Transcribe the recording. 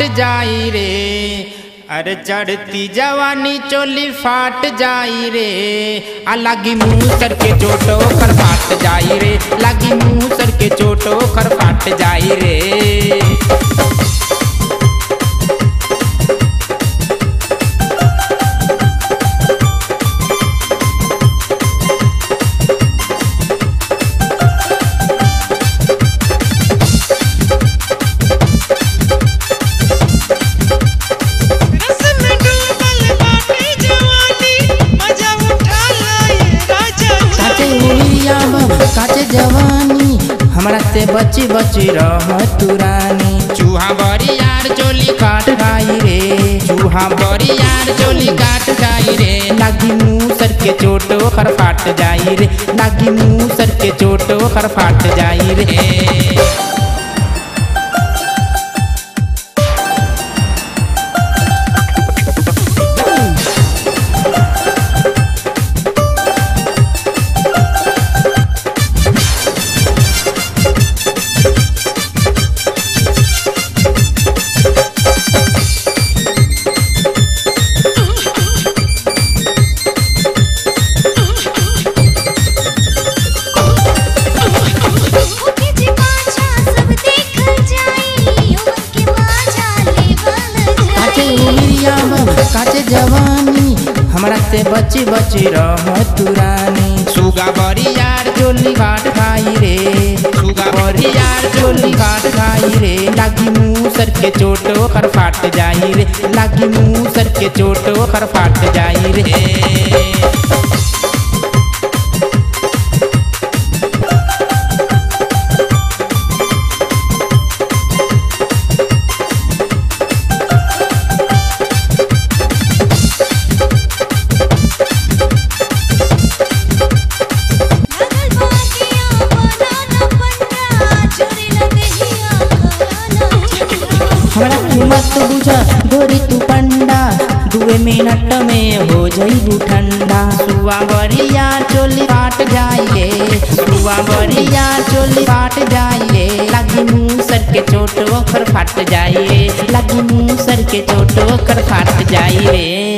फाट जाई रे। अरे चढ़ती जवानी चोली फाट जाई रे। आ लागी मुँह सर के चोटो कर फाट जाई रे। लागी मुँह सर के चोटो कर फाट जाई रे। काचे जवानी हमरा से बची बची रह तू रानी। चूहा बड़ी यार चोली काट खाई रे। चूहा बड़ी यार चोली काट खाई रे। लागी मुँह सर के चोटो कर फाट जाई रे। लागी मुँह सर के चोटो कर फाट जाई रे। काचे जवानी हमरा से बची बची रह तू रानी। सुगा बड़ी यार चोली काट खाई रे। सुगा बड़ी यार चोली काट खाई रे। लागी मुँह सर के चोटो कर फाट जाई रे। लागी मुँह सर के चोटो कर फाट जाई रे। हमरा की मत बुझा गोरी तू पंडा। 2 मिनट में हो जाइबू ठंडा। सुआ बरिया चोली काट जाई रे। सुआ बरिया चोली काट जाई रे। लागी मुँह सर के चोटो कर फाट जाई रे। लागी मुँह सर के चोटो कर फाट जाई रे।